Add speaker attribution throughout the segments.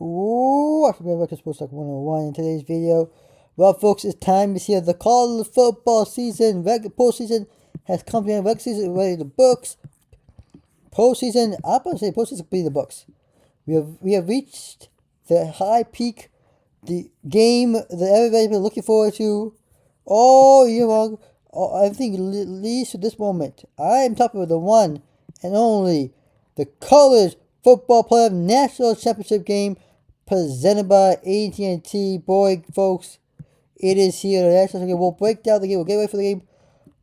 Speaker 1: Ooh, I forgot about Sports Talk 101 in today's video. Well, folks, it's time to see the college football season. Regular postseason has come to an end. Regular season ready the books. Postseason, I'm going to say postseason could be the books. We have reached the high peak, the game that everybody's been looking forward to all year long. Everything leads to this moment. I am talking about the one and only, the college football playoff national championship game presented by AT&T. Boy, folks, it is here. The national game. We'll break down the game. We'll get ready for the game.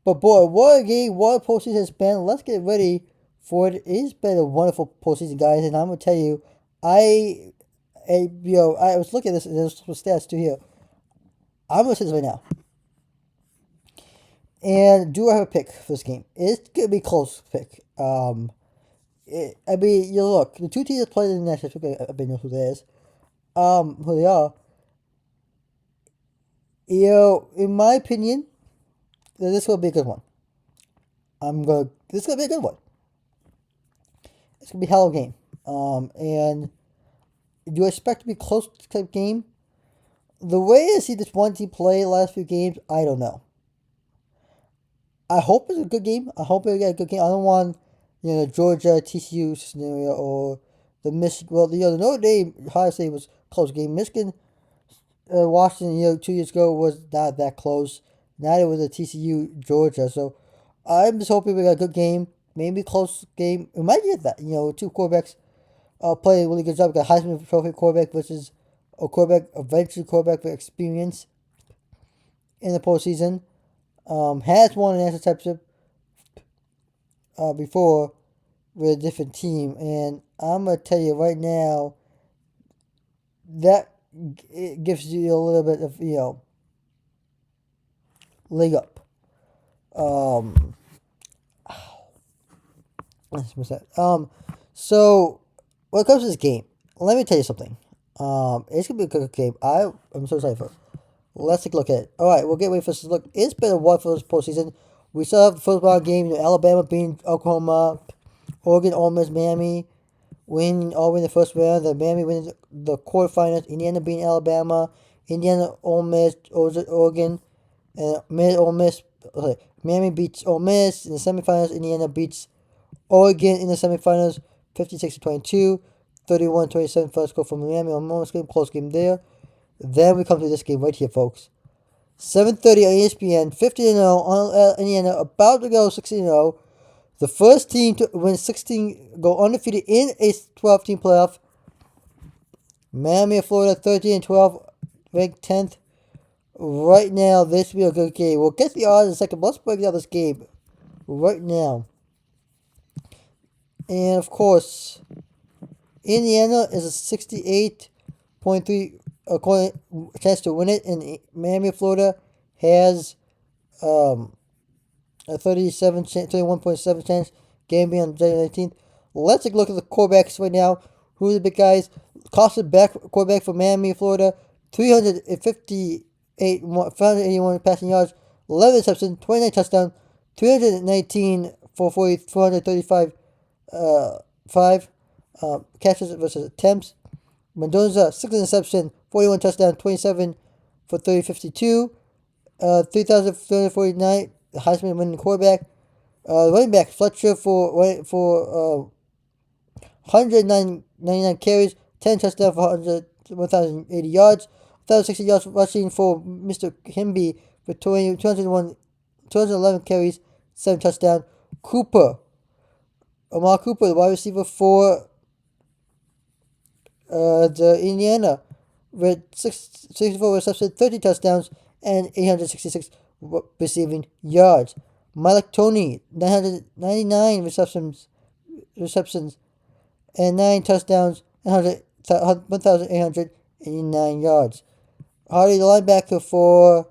Speaker 1: But boy, what a game! What a postseason has been. Let's get ready for it. It's been a wonderful postseason, guys, and I'm gonna tell you, I was looking at this. And there's some stats too here. I'm gonna say this right now. And do I have a pick for this game? It's gonna be a close pick. You look, the two teams that played in the national championship. I know who that is. Who they are. In my opinion, this will be a good one. This is gonna be a good one. It's gonna be a hell of a game. And do I expect to be close to the game? The way I see this one team play the last few games, I don't know. I hope it's a good game. I hope we get a good game. I don't want, the Georgia TCU scenario or the Michigan. Well, the Notre Dame Ohio State was a close game. Michigan, Washington, 2 years ago was not that close. Now it was a TCU Georgia. So I'm just hoping we got a good game. Maybe a close game. We might get that. Two quarterbacks play a really good job. We got a Heisman Trophy quarterback versus a quarterback, eventually quarterback with experience in the postseason. Has won a national championship before with a different team, and I'm gonna tell you right now that it gives you a little bit of leg up. What's that? So when it comes to this game, let me tell you something. It's gonna be a good game. I'm so excited for it. Let's take a look at it. All right, we'll get ready for this look. It's been a while for this postseason. We still have the football game. Alabama beating Oklahoma, Oregon, Ole Miss, Miami, winning the first round. The Miami winning the quarterfinals. Indiana beating Alabama. Indiana, Ole Miss, Oregon, and Ole Miss. Okay, Miami beats Ole Miss in the semifinals. Indiana beats Oregon in the semifinals, 56-22, 31-27 first score from Miami. Almost game, close game there. Then we come to this game right here, folks. 7:30 on ESPN, 50-0 on Indiana, about to go 16-0. The first team to win 16, go undefeated in a 12-team playoff. Miami of Florida, 13-12, ranked 10th. Right now, this will be a good game. We'll get the odds in a second. Let's break down this game right now. And of course, Indiana is a 68.3 chance to win it, and Miami, Florida has a 31.7 chance. Game being on January 19th. Let's take a look at the quarterbacks right now. Who are the big guys? Costed back quarterback for Miami, Florida, 581 passing yards, 11 receptions, 29 touchdowns, 319 for 435 catches versus attempts. Mendoza, 6 interception, 41 touchdown, 27 for 352, 3,349 Heisman winning quarterback. Running back Fletcher for 199 carries, 10 touchdowns for 1,080 yards, 1,060 yards rushing for Mr. Himby for 211 carries, 7 touchdowns. Amar Cooper, the wide receiver for the Indiana, with 64 receptions, 30 touchdowns, and 866 receiving yards. Malik Tony, 999 receptions, and 9 touchdowns, and 1,889 yards. Hardy, the linebacker for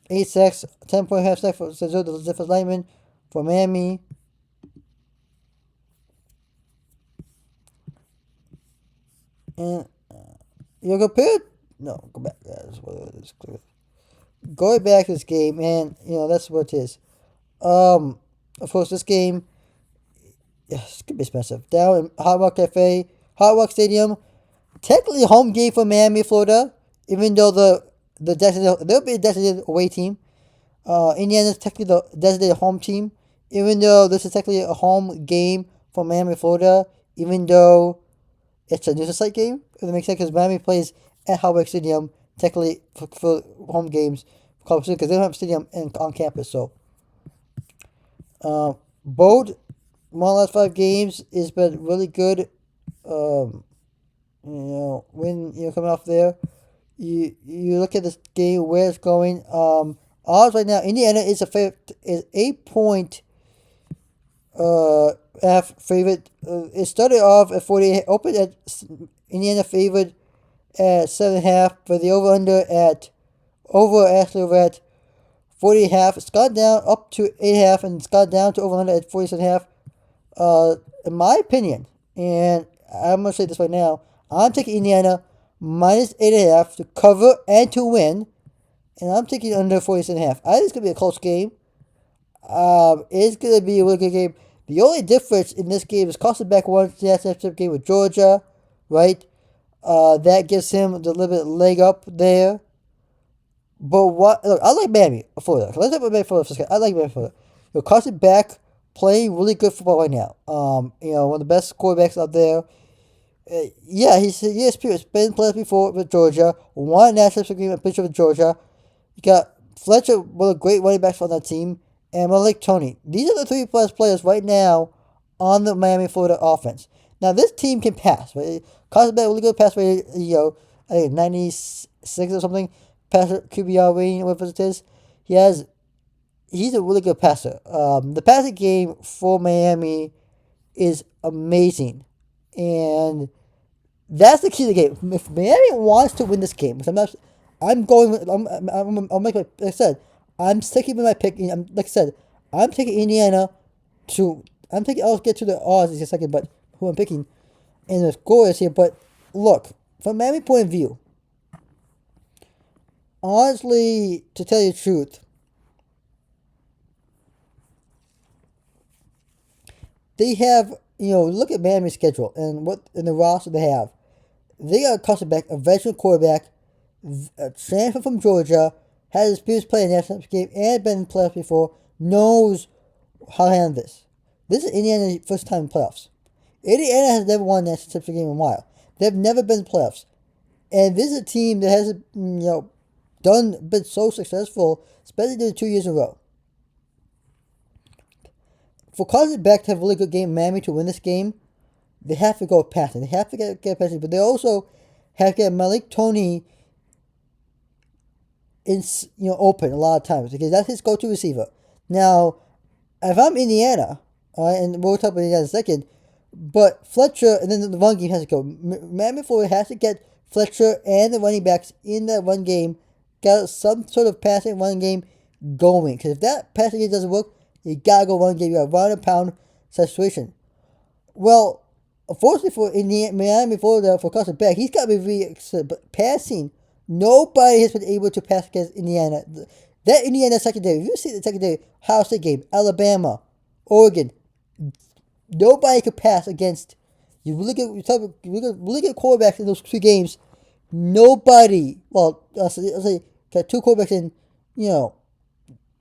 Speaker 1: 8 sacks, 10.5 half sack for the defensive lineman for Miami. And you're compared? No, go back. That's what it is. Going back to this game, and that's what it is. Of course, this game yes, it's gonna be expensive. Down in Hard Rock Stadium, technically home game for Miami, Florida. Even though the designated there'll be a designated away team. Indiana's technically the designated home team. Even though this is technically a home game for Miami, Florida. Even though it's a neutral site game, if it makes sense, because Miami plays at Hard Rock Stadium technically for home games because they don't have a stadium on campus. So, both one of the last 5 games has been really good. Um, when you're coming off there, you look at this game where it's going. Odds right now, Indiana is 8 point half favorite. It started off at 48, opened at Indiana favored at 7.5, but the over at 40.5. It's gone down up to 8.5, and it's gone down to over under at 47.5. In my opinion, and I'm gonna say this right now, I'm taking Indiana minus 8.5 to cover and to win, and I'm taking under 47.5. I think it's gonna be a close game. It's gonna be a really good game. The only difference in this game is Costa back won the championship game with Georgia, right? That gives him a little bit leg up there. But what? Look, I like Miami Florida. Let's talk about Miami Florida for a second. I like Miami Florida. Costa back playing really good football right now. One of the best quarterbacks out there. Yeah, he has been players before with Georgia. Won a national agreement pitcher with Georgia. You got Fletcher, one of the great running backs on that team, and Malik Tony. These are the three plus players right now on the Miami Florida offense. Now this team can pass. Right? Costa's been a really good pass rate. I think 96 or something. Passer QBR rating, whatever it is. He's a really good passer. The passing game for Miami is amazing, and that's the key to the game. If Miami wants to win this game, which I'm not, I'm going. I'll make my. Like I said, I'm sticking with my pick. Like I said, I'm taking Indiana to. I'm taking. I'll get to the odds in a second, but who I'm picking and the score is here. But look, from Miami point of view, honestly, to tell you the truth, they have. Look at Miami's schedule and what in the roster they have. They got a custom back, a veteran quarterback, a transfer from Georgia, has experience playing national game and been in playoffs before, knows how to handle this. This is Indiana's first time in playoffs. Indiana has never won a national championship game in a while. They've never been in playoffs. And this is a team that hasn't, been so successful, especially in 2 years in a row. For Cousins back to have a really good game in Miami to win this game, they have to go passing. They have to get passing, but they also have to get Malik Tony open a lot of times because that's his go-to receiver. Now, if I'm Indiana, all right, and we'll talk about Indiana in a second, but Fletcher and then the run game has to go. Miami Florida has to get Fletcher and the running backs in that run game, got some sort of passing run game going. Because if that passing game doesn't work, you gotta go run game. You got a run and pound situation. Well, unfortunately for Miami Florida, for Costa back, he's got to be really excellent. But passing, nobody has been able to pass against Indiana. That Indiana secondary, if you see the secondary, Ohio State game, Alabama, Oregon, nobody could pass against. You look at quarterbacks in those 2 games. Nobody. Well, I'll say got 2 quarterbacks in,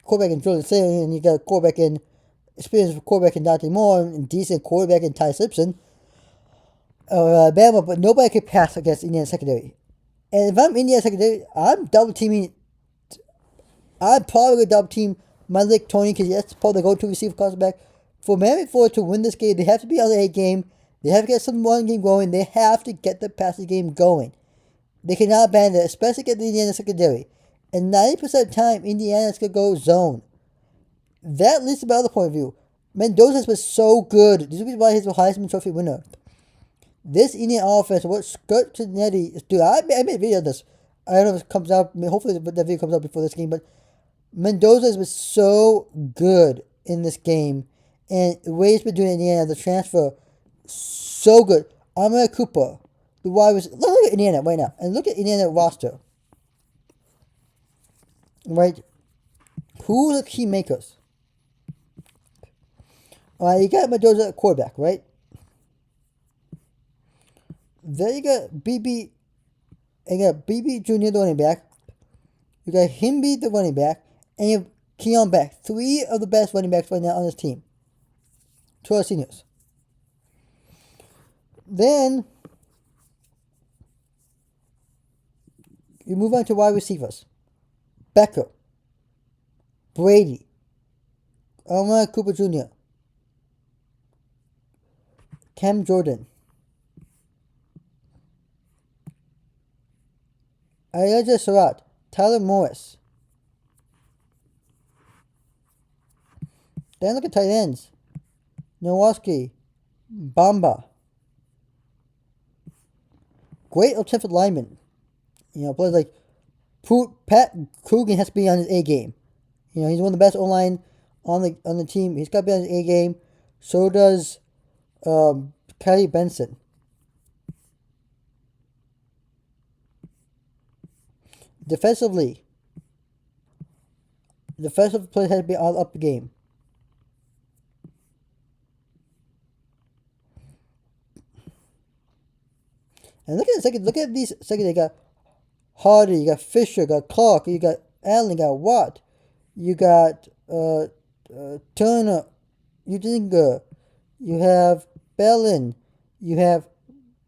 Speaker 1: quarterback in Jordan Saley, and you got a quarterback in experienced quarterback in Dante Moore, and decent quarterback in Ty Simpson. Alabama, but nobody could pass against Indiana secondary. And if I'm Indiana secondary, I'm double teaming. I'm probably going to double team Malik Tony because that's probably the go-to receiver quarterback. For Miami Florida to win this game, they have to be on the A game. They have to get some run game going. They have to get the passing game going. They cannot abandon it, especially against the Indiana secondary. And 90% of the time, Indiana's going to go zone. That leads to my other point of view. Mendoza has been so good. This is why he's the Heisman Trophy winner. This Indian offense, what Scott Natty is doing. I made a video of this. I don't know if it comes out. Hopefully, that video comes out before this game. But Mendoza has been so good in this game, and the way he's been doing Indiana, the transfer, so good. Amari Cooper, the wide receiver. Look at Indiana right now, and look at Indiana roster. Right, who are the key makers? You got Mendoza at quarterback, right? Then you got BB, and you got BB Jr. the running back. You got Himby the running back, and you have Keon Beck. Three of the best running backs right now on this team. Two are seniors. Then you move on to wide receivers. Becker, Brady, Omar Cooper Jr., Cam Jordan, Elijah Surratt, Tyler Morris. Then look at tight ends. Nowoski, Bamba. Great offensive lineman. Players like Pat Coogan has to be on his A game. He's one of the best O-line on the team. He's got to be on his A game. So does Kelly Benson. Defensively, defensive players have to be all up the game. And look at the second. Look at these second. They got Hardy, you got Fisher, you got Clark, you got Allen, you got Watt, you got Turner, Udinga, you have Bellin, you have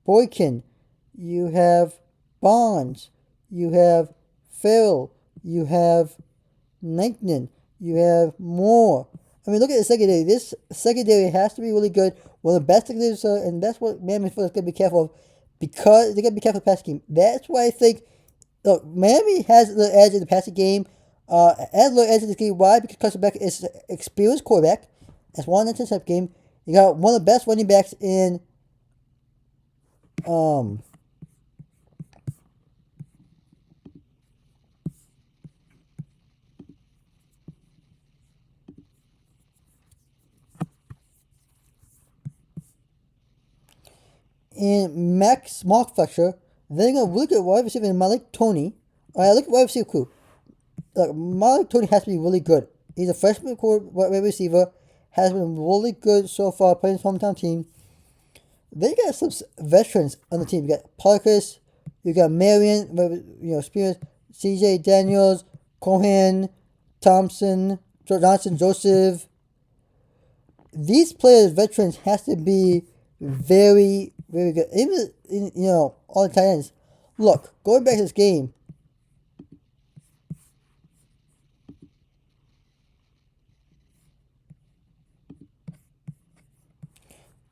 Speaker 1: Boykin, you have Bonds, you have Farrell, you have Knighton, you have Moore. I mean, look at the secondary. This secondary has to be really good. One of the best secondaries, and that's what Miami's going to be careful of, because they got to be careful of the passing game. That's why I think, look, Miami has the edge in the passing game. Has the edge in this game. Why? Because Carson Beck is an experienced quarterback. That's one in the type game. You got one of the best running backs in Max Mark Fletcher. Then you got a really good wide receiver in Malik Tony. Alright, look at wide receiver crew. Look, Malik Tony has to be really good. He's a freshman wide receiver. Has been really good so far playing his hometown team. Then you got some veterans on the team. You got Parkus, you got Marion, Spears, CJ Daniels, Cohen, Thompson, Johnson, Joseph. These players, veterans, has to be very, very good. Even all the tight ends. Look, going back to this game.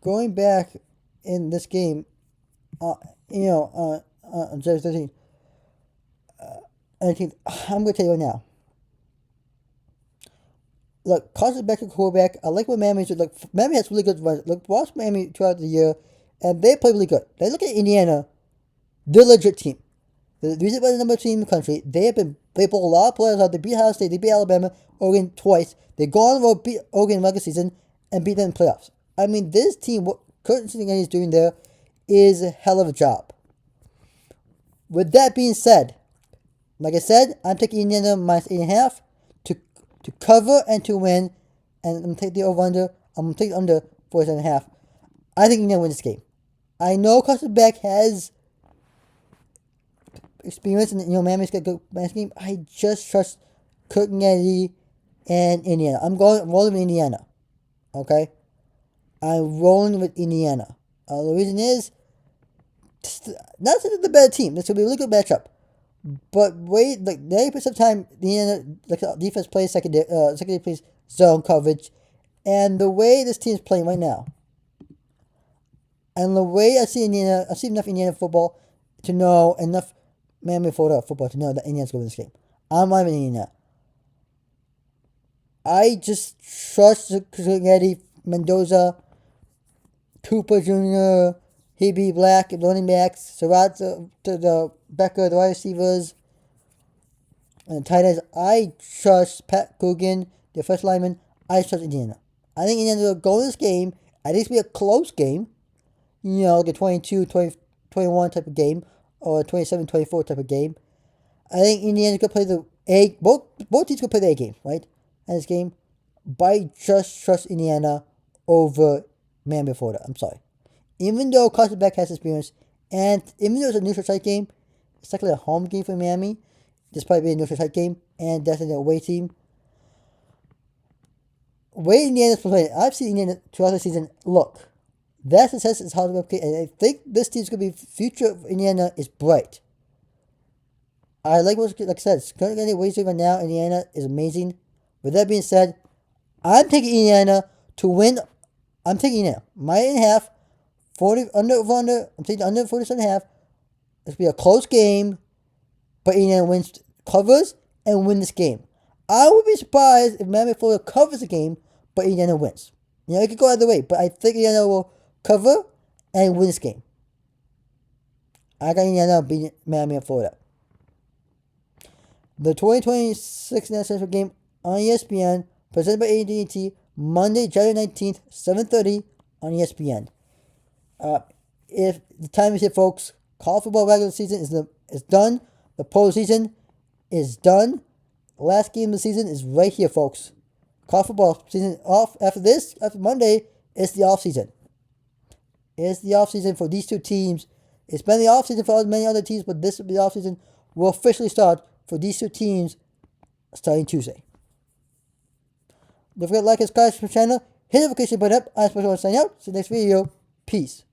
Speaker 1: Going back in this game, on January 13th, I'm going to tell you right now. Look, Carson Beck, quarterback. I like what Miami's doing. Look, Miami has really good runs. Look, watch Miami throughout the year, and they play really good. They look at Indiana. They're a legit team. The reason why the number 2 team in the country. They pull a lot of players out. They beat Ohio State. They beat Alabama, Oregon twice. They go on the road, beat Oregon in the regular season, and beat them in playoffs. I mean, this team, what Kurt Cincinnati is doing there, is a hell of a job. With that being said, like I said, I'm taking Indiana minus 8.5 to cover and to win, and I'm going to take the over-under. I'm going to take the under 47.5. I think Indiana wins this game. I know Carson Beck has experience, and Miami's got a good match game. I just trust Kurt Cincinnati and Indiana. I'm rolling with Indiana. Okay? I'm rolling with Indiana. The reason is, not that the better team. This will be a really good matchup. But wait, 90% of the time, the defense plays secondary plays zone coverage, and the way this team is playing right now, and the way I see enough Indiana football to know enough Miami football to know that Indiana's going to win this game. I'm not even Indiana. I just trust Cincinnati, Mendoza, Cooper Jr., Hebe Black, running backs, Surratt, the Becker, the wide receivers, and the tight ends. I trust Pat Coogan, the first lineman. I trust Indiana. I think Indiana will go in this game. At least be a close game. Like a 22-21 type of game, or a 27-24 type of game. I think Indiana's going to play the A. Both teams going to play the A game, right? In this game. But I just trust Indiana over Miami, Florida. I'm sorry. Even though Carson Beck has experience, and even though it's a neutral site game, it's technically a home game for Miami. This probably be a neutral site game, and that's an away team. Way Indiana's playing. I've seen Indiana throughout the season. Look, that success is hard to replicate, and I think this team's gonna be future of Indiana is bright. I like what, like I said, currently getting ways right now. Indiana is amazing. With that being said, I'm taking Indiana to win. I'm taking Indiana. My 8.5, 40 under. I'm taking under 47.5. It's gonna be a close game, but Indiana wins, covers, and win this game. I would be surprised if Miami Florida covers the game, but Indiana wins. It could go either way, but I think Indiana will cover and win this game. I got Indiana beating Miami and Florida. The 2026 National game on ESPN, presented by AT&T, Monday, January 19th, 7:30 on ESPN. If the time is here, folks, college football regular season is done. The postseason is done. The last game of the season is right here, folks. College football season off after this. After Monday, it's the off season. It's the off season for these two teams. It's been the off season for many other teams, but this will be the off season. Will officially start for these two teams starting Tuesday. Don't forget to like and subscribe to the channel. Hit the notification button up. I'm supposed to sign out. See you next video. Peace.